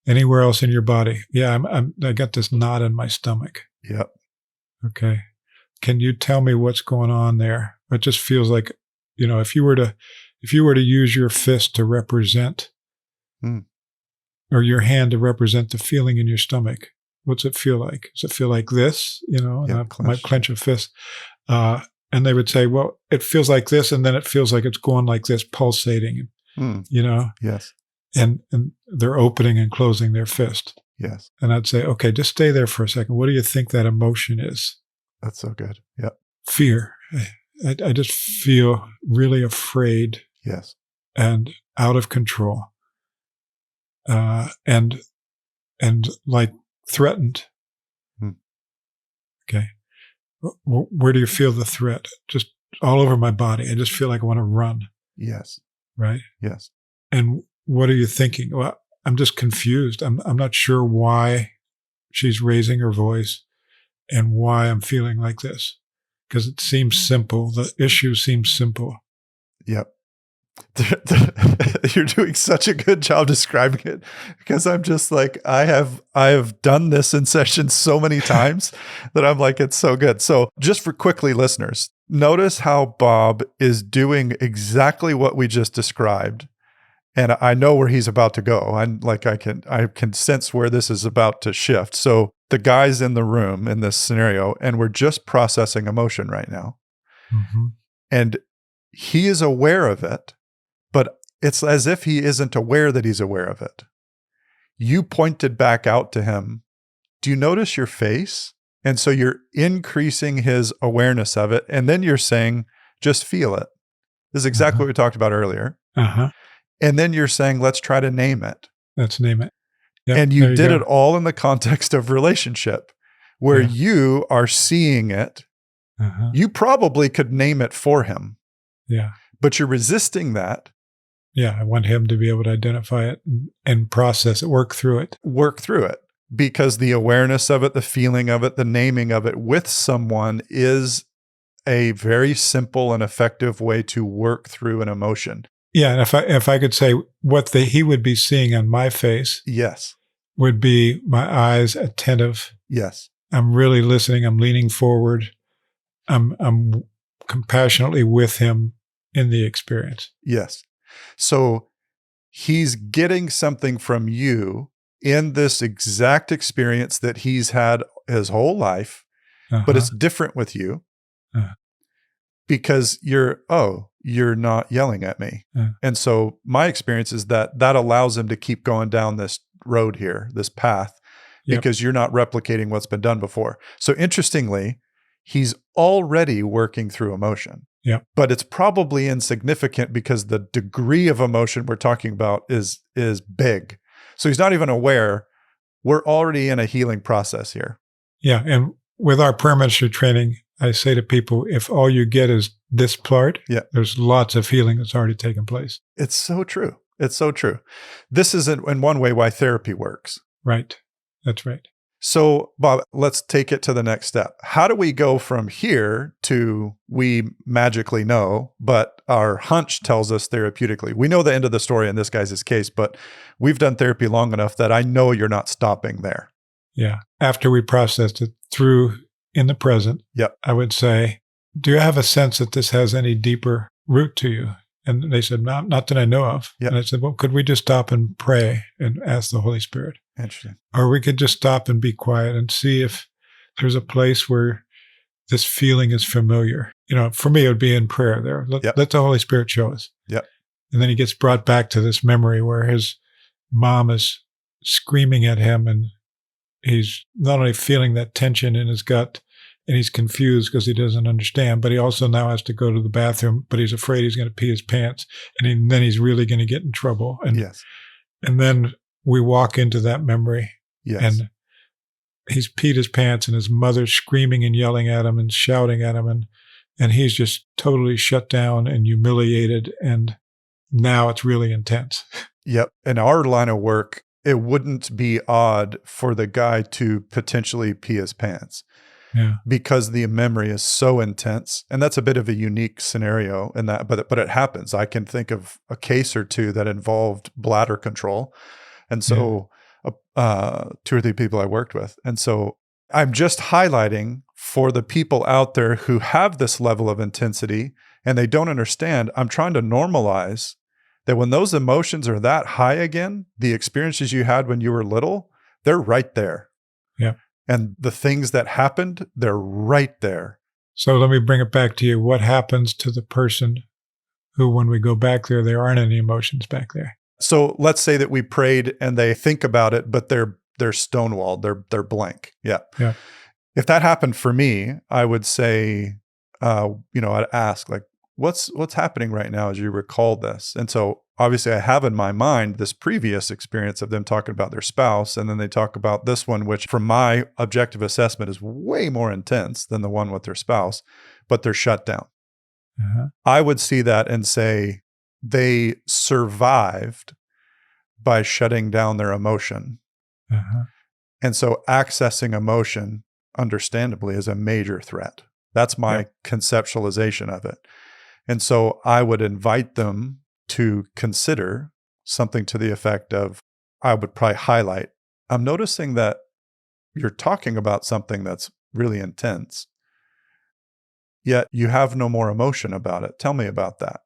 S2: Anywhere else in your body? Yeah, I got this knot in my stomach.
S1: Yep.
S2: Okay. Can you tell me what's going on there? It just feels like, you know, if you were if you were to use your fist to represent, or your hand to represent the feeling in your stomach, what's it feel like? Does it feel like this? And I might clench a fist. And they would say, well, it feels like this, and then it feels like it's going like this, pulsating,
S1: Yes.
S2: And they're opening and closing their fist.
S1: Yes.
S2: And I'd say, okay, just stay there for a second. What do you think that emotion is?
S1: That's so good. Yeah.
S2: Fear. I just feel really afraid.
S1: Yes.
S2: And out of control. And like threatened. Okay. Where do you feel the threat? Just all over my body. I just feel like I want to run.
S1: Yes.
S2: Right?
S1: Yes.
S2: And what are you thinking? Well, I'm just confused. I'm not sure why she's raising her voice and why I'm feeling like this. Because it seems simple. The issue seems simple.
S1: Yep. You're doing such a good job describing it, because I'm just like, I have done this in sessions so many times that I'm like, it's so good. So just for quickly, listeners, notice how Bob is doing exactly what we just described. And I know where he's about to go. I can sense where this is about to shift. So the guy's in the room in this scenario, and we're just processing emotion right now.
S2: Mm-hmm.
S1: And he is aware of it, but it's as if he isn't aware that he's aware of it. You pointed back out to him. Do you notice your face? And so you're increasing his awareness of it. And then you're saying, just feel it. This is exactly what we talked about earlier. And then you're saying, let's try to name it.
S2: Let's name it. Yep,
S1: and you did it all in the context of relationship, where you are seeing it. You probably could name it for him.
S2: Yeah.
S1: But you're resisting that.
S2: Yeah. I want him to be able to identify it and process it, work through it.
S1: Work through it. Because the awareness of it, the feeling of it, the naming of it with someone is a very simple and effective way to work through an emotion.
S2: Yeah, and if I could say what he would be seeing on my face,
S1: yes,
S2: would be my eyes attentive.
S1: Yes,
S2: I'm really listening. I'm leaning forward. I'm compassionately with him in the experience.
S1: Yes. So he's getting something from you in this exact experience that he's had his whole life, but it's different with you because you're not yelling at me. And so my experience is that allows him to keep going down this road here, this path, because you're not replicating what's been done before. So interestingly, he's already working through emotion.
S2: Yeah.
S1: But it's probably insignificant because the degree of emotion we're talking about is big. So he's not even aware. We're already in a healing process here.
S2: Yeah. And with our permanency training, I say to people, if all you get is this part, there's lots of healing that's already taken place.
S1: It's so true. It's so true. This is in one way why therapy works.
S2: Right. That's right.
S1: So, Bob, let's take it to the next step. How do we go from here to we magically know, but our hunch tells us therapeutically? We know the end of the story in this guy's case, but we've done therapy long enough that I know you're not stopping there.
S2: Yeah. After we processed it through in the present, I would say, do you have a sense that this has any deeper root to you? And they said, not that I know of. And I said, well, could we just stop and pray and ask the Holy Spirit?
S1: Interesting.
S2: Or we could just stop and be quiet and see if there's a place where this feeling is familiar. For me, it would be in prayer there. Let the Holy Spirit show us. And then he gets brought back to this memory where his mom is screaming at him, and he's not only feeling that tension in his gut, and he's confused because he doesn't understand, but he also now has to go to the bathroom, but he's afraid he's going to pee his pants, and then he's really going to get in trouble. And then we walk into that memory, and he's peed his pants, and his mother's screaming and yelling at him and shouting at him, and he's just totally shut down and humiliated, and now it's really intense.
S1: Yep. In our line of work, it wouldn't be odd for the guy to potentially pee his pants. Because the memory is so intense. And that's a bit of a unique scenario in that, but it happens. I can think of a case or two that involved bladder control. And so 2 or 3 people I worked with. And so I'm just highlighting for the people out there who have this level of intensity And they don't understand. I'm trying to normalize that when those emotions are that high again, the experiences you had when you were little, they're right there.
S2: Yeah.
S1: And the things that happened, they're right there.
S2: So let me bring it back to you. What happens to the person who, when we go back there aren't any emotions back there?
S1: So let's say that we prayed and they think about it, but they're stonewalled, they're blank. Yeah.
S2: Yeah.
S1: If that happened for me, I would say, I'd ask like, what's happening right now as you recall this? And so obviously I have in my mind this previous experience of them talking about their spouse, and then they talk about this one, which from my objective assessment is way more intense than the one with their spouse, but they're shut down.
S2: Uh-huh.
S1: I would see that and say they survived by shutting down their emotion.
S2: Uh-huh.
S1: And so accessing emotion, understandably, is a major threat. That's my conceptualization of it. And so I would invite them to consider something to the effect of, I would probably highlight, I'm noticing that you're talking about something that's really intense, yet you have no more emotion about it. Tell me about that.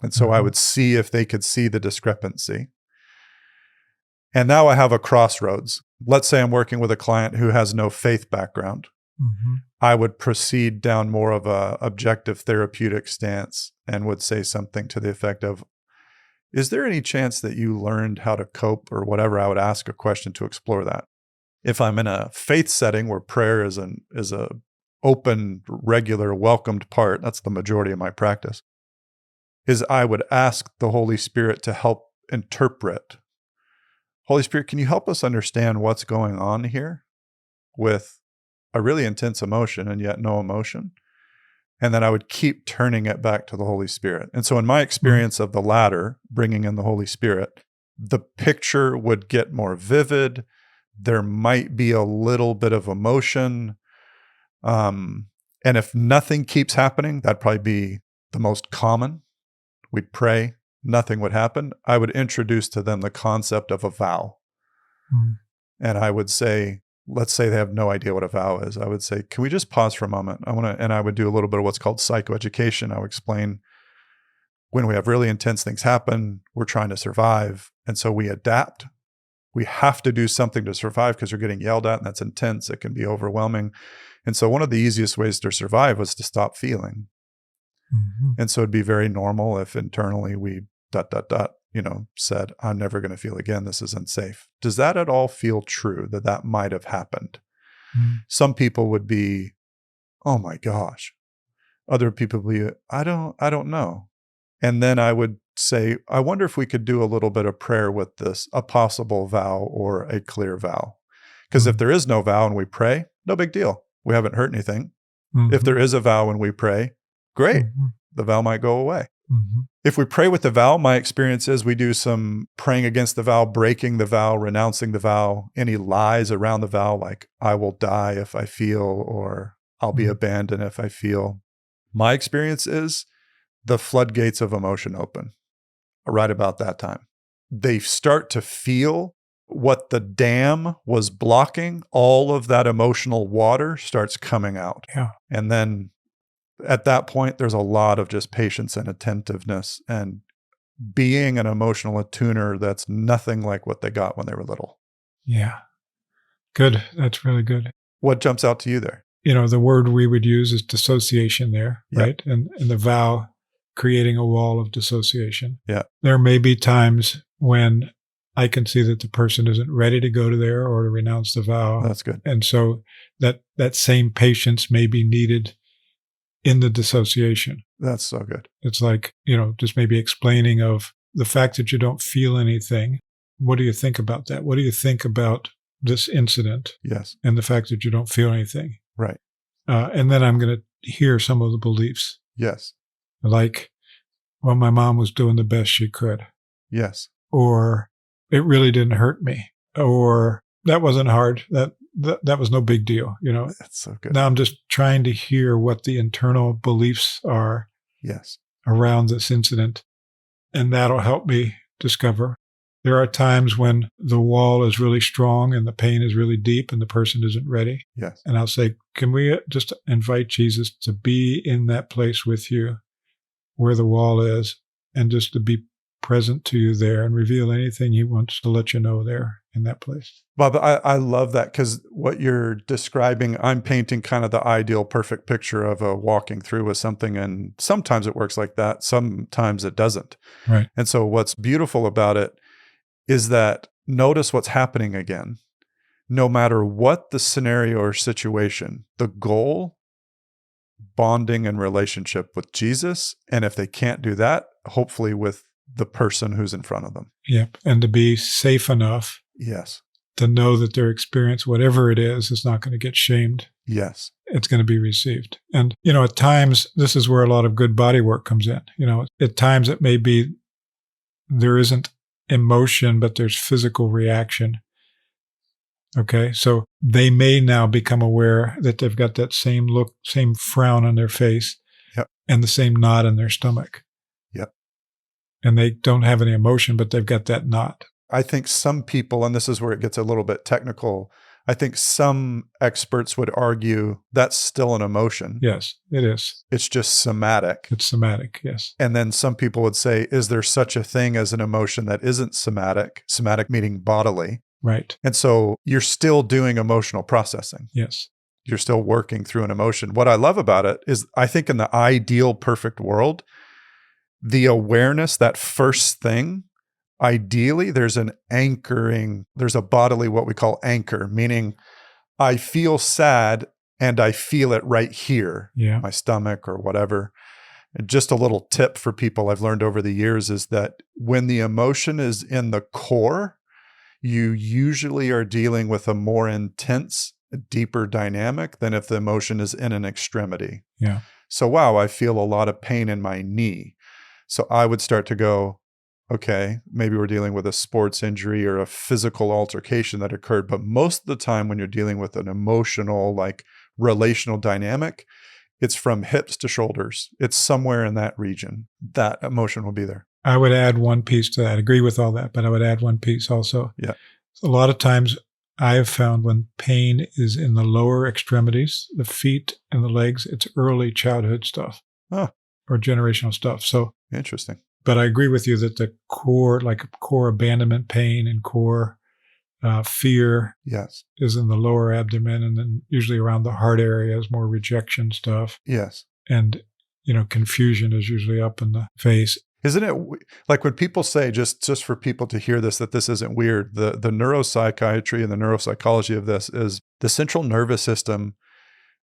S1: And so I would see if they could see the discrepancy. And now I have a crossroads. Let's say I'm working with a client who has no faith background.
S2: Mm-hmm.
S1: I would proceed down more of a objective therapeutic stance and would say something to the effect of, is there any chance that you learned how to cope or whatever? I would ask a question to explore that. If I'm in a faith setting where prayer is a open, regular, welcomed part, that's the majority of my practice, is I would ask the Holy Spirit to help interpret. Holy Spirit, can you help us understand what's going on here with a really intense emotion and yet no emotion? And then I would keep turning it back to the Holy Spirit. And so in my experience of the latter, bringing in the Holy Spirit, the picture would get more vivid. There might be a little bit of emotion. And if nothing keeps happening, that'd probably be the most common. We'd pray, nothing would happen. I would introduce to them the concept of a vow. And I would say, let's say they have no idea what a vow is. I would say, can we just pause for a moment? And I would do a little bit of what's called psychoeducation. I would explain when we have really intense things happen, we're trying to survive. And so we adapt. We have to do something to survive because we're getting yelled at and that's intense. It can be overwhelming. And so one of the easiest ways to survive was to stop feeling. And so it'd be very normal if internally we ... said, I'm never going to feel again. This is unsafe. Does that at all feel true that might have happened? Some people would be, oh my gosh. Other people would be, I don't know. And then I would say, I wonder if we could do a little bit of prayer with this, a possible vow or a clear vow. Because if there is no vow and we pray, no big deal. We haven't hurt anything. If there is a vow and we pray, great. The vow might go away. If we pray with the vow, my experience is we do some praying against the vow, breaking the vow, renouncing the vow, any lies around the vow, like I will die if I feel, or I'll be abandoned if I feel. My experience is the floodgates of emotion open right about that time. They start to feel what the dam was blocking. All of that emotional water starts coming out.
S2: Yeah.
S1: And then at that point, there's a lot of just patience and attentiveness and being an emotional attuner that's nothing like what they got when they were little.
S2: Yeah. Good. That's really good.
S1: What jumps out to you there?
S2: The word we would use is dissociation there,
S1: Yep.
S2: right? And the vow, creating a wall of dissociation.
S1: Yeah.
S2: There may be times when I can see that the person isn't ready to go to there or to renounce the vow.
S1: That's good.
S2: And so that same patience may be needed in the dissociation.
S1: That's so good.
S2: It's like, just maybe explaining of the fact that you don't feel anything. What do you think about that? What do you think about this incident?
S1: Yes.
S2: And the fact that you don't feel anything.
S1: Right.
S2: And then I'm going to hear some of the beliefs.
S1: Yes.
S2: Like, well, my mom was doing the best she could.
S1: Yes.
S2: Or it really didn't hurt me. Or that wasn't hard. That was no big deal,
S1: That's so good.
S2: Now I'm just trying to hear what the internal beliefs are
S1: Yes.
S2: around this incident. And that'll help me discover. There are times when the wall is really strong and the pain is really deep and the person isn't ready.
S1: Yes.
S2: And I'll say, can we just invite Jesus to be in that place with you where the wall is and just to be present to you there and reveal anything he wants to let you know there in that place.
S1: Bob, I love that, because what you're describing, I'm painting kind of the ideal perfect picture of a walking through with something. And sometimes it works like that. Sometimes it doesn't.
S2: Right.
S1: And so what's beautiful about it is that notice what's happening again. No matter what the scenario or situation, the goal, bonding and relationship with Jesus. And if they can't do that, hopefully with the person who's in front of them.
S2: Yep. And to be safe enough
S1: Yes.
S2: to know that their experience, whatever it is not going to get shamed.
S1: Yes.
S2: It's going to be received. And, at times, this is where a lot of good body work comes in. At times it may be there isn't emotion, but there's physical reaction. Okay. So they may now become aware that they've got that same look, same frown on their face,
S1: yep,
S2: and the same knot in their stomach.
S1: Yep.
S2: And they don't have any emotion, but they've got that knot.
S1: I think some people, and this is where it gets a little bit technical, I think some experts would argue that's still an emotion.
S2: Yes, it is.
S1: It's just somatic.
S2: It's somatic, yes.
S1: And then some people would say, is there such a thing as an emotion that isn't somatic? Somatic meaning bodily.
S2: Right.
S1: And so you're still doing emotional processing.
S2: Yes.
S1: You're still working through an emotion. What I love about it is, I think in the ideal perfect world, the awareness, that first thing, ideally there's an anchoring, there's a bodily, what we call anchor, meaning I feel sad and I feel it right here, my stomach or whatever. And just a little tip for people I've learned over the years is that when the emotion is in the core, you usually are dealing with a more intense, deeper dynamic than if the emotion is in an extremity.
S2: Yeah.
S1: So, wow, I feel a lot of pain in my knee. So I would start to go, okay, maybe we're dealing with a sports injury or a physical altercation that occurred. But most of the time when you're dealing with an emotional, like relational dynamic, it's from hips to shoulders. It's somewhere in that region. That emotion will be there.
S2: I would add one piece to that. I agree with all that, but I would add one piece also.
S1: Yeah.
S2: A lot of times I have found when pain is in the lower extremities, the feet and the legs, it's early childhood stuff or generational stuff. So
S1: interesting.
S2: But I agree with you that the core, like core abandonment pain and core fear,
S1: yes,
S2: is in the lower abdomen, and then usually around the heart area is more rejection stuff.
S1: Yes.
S2: And, confusion is usually up in the face.
S1: Isn't it like when people say, just for people to hear this, that this isn't weird, the neuropsychiatry and the neuropsychology of this is the central nervous system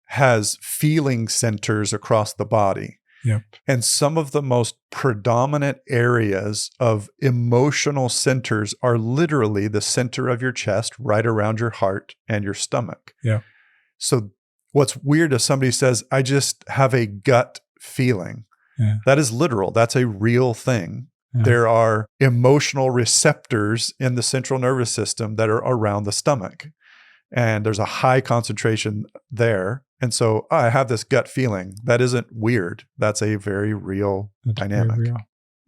S1: has feeling centers across the body.
S2: Yep.
S1: And some of the most predominant areas of emotional centers are literally the center of your chest, right around your heart and your stomach.
S2: Yeah.
S1: So what's weird if somebody says, I just have a gut feeling.
S2: Yeah.
S1: That is literal. That's a real thing.
S2: Yeah.
S1: There are emotional receptors in the central nervous system that are around the stomach. And there's a high concentration there. And so I have this gut feeling. That isn't weird. That's a very real dynamic.
S2: Very real.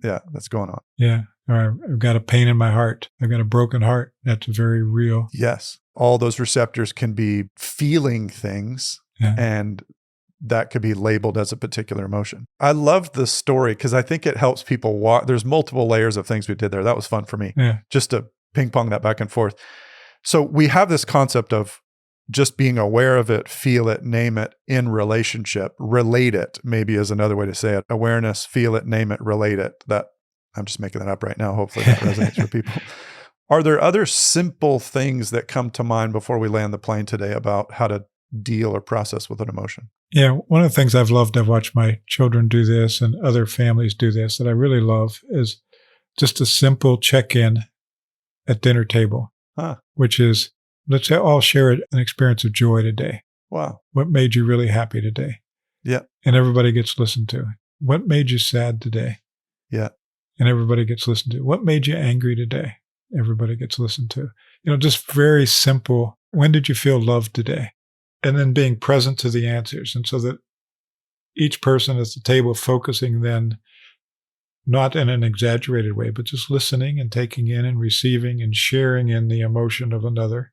S1: Yeah, that's going on.
S2: Yeah. Or I've got a pain in my heart. I've got a broken heart. That's very real.
S1: Yes. All those receptors can be feeling things, and that could be labeled as a particular emotion. I loved this story because I think it helps people walk. There's multiple layers of things we did there. That was fun for me.
S2: Yeah.
S1: Just to ping pong that back and forth. So we have this concept of just being aware of it, feel it, name it, in relationship, relate it, maybe is another way to say it. Awareness, feel it, name it, relate it. That I'm just making that up right now. Hopefully that resonates for people. Are there other simple things that come to mind before we land the plane today about how to deal or process with an emotion?
S2: Yeah. One of the things I've watched my children do this and other families do this that I really love is just a simple check-in at dinner table, which is, let's say all share an experience of joy today.
S1: Wow.
S2: What made you really happy today?
S1: Yeah.
S2: And everybody gets listened to. What made you sad today?
S1: Yeah.
S2: And everybody gets listened to. What made you angry today? Everybody gets listened to. Just very simple. When did you feel loved today? And then being present to the answers. And so that each person at the table focusing then, not in an exaggerated way, but just listening and taking in and receiving and sharing in the emotion of another.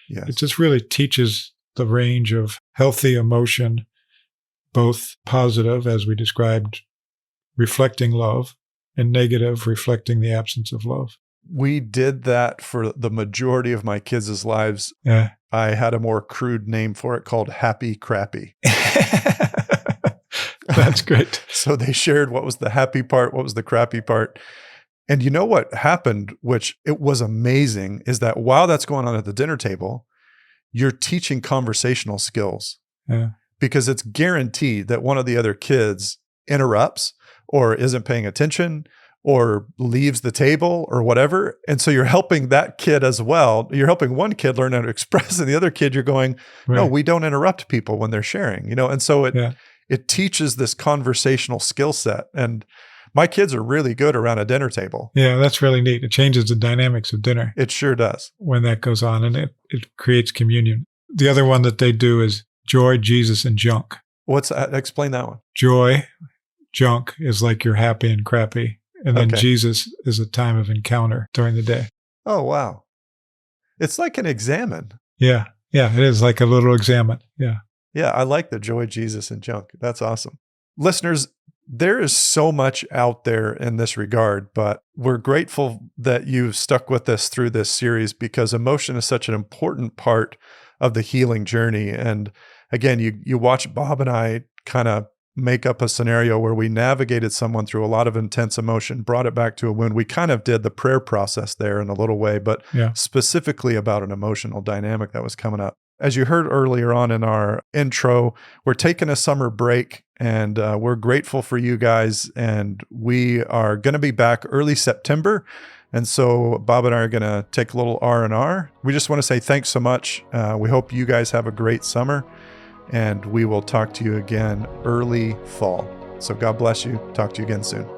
S1: Yes.
S2: It just really teaches the range of healthy emotion, both positive, as we described, reflecting love, and negative, reflecting the absence of love.
S1: We did that for the majority of my kids' lives.
S2: Yeah.
S1: I had a more crude name for it called Happy Crappy.
S2: That's great.
S1: So they shared what was the happy part, what was the crappy part. And you know what happened, which it was amazing, is that while that's going on at the dinner table, you're teaching conversational skills.
S2: Yeah.
S1: Because it's guaranteed that one of the other kids interrupts or isn't paying attention or leaves the table or whatever. And so you're helping that kid as well. You're helping one kid learn how to express, and the other kid, you're going, no, we don't interrupt people when they're sharing, and so it teaches this conversational skill set. And my kids are really good around a dinner table.
S2: Yeah, that's really neat. It changes the dynamics of dinner.
S1: It sure does.
S2: When that goes on, and it creates communion. The other one that they do is joy, Jesus, and junk.
S1: What's that? Explain that one.
S2: Joy, junk is like you're happy and crappy. And then Jesus is a time of encounter during the day.
S1: Oh, wow. It's like an examen.
S2: Yeah. Yeah, it is like a little examen. Yeah.
S1: Yeah, I like the joy, Jesus, and junk. That's awesome. Listeners, there is so much out there in this regard, but we're grateful that you've stuck with us through this series because emotion is such an important part of the healing journey. And again, you watch Bob and I kind of make up a scenario where we navigated someone through a lot of intense emotion, brought it back to a wound. We kind of did the prayer process there in a little way, but specifically about an emotional dynamic that was coming up. As you heard earlier on in our intro, we're taking a summer break, and we're grateful for you guys. And we are going to be back early September. And so Bob and I are going to take a little R&R. We just want to say thanks so much. We hope you guys have a great summer, and we will talk to you again early fall. So God bless you. Talk to you again soon.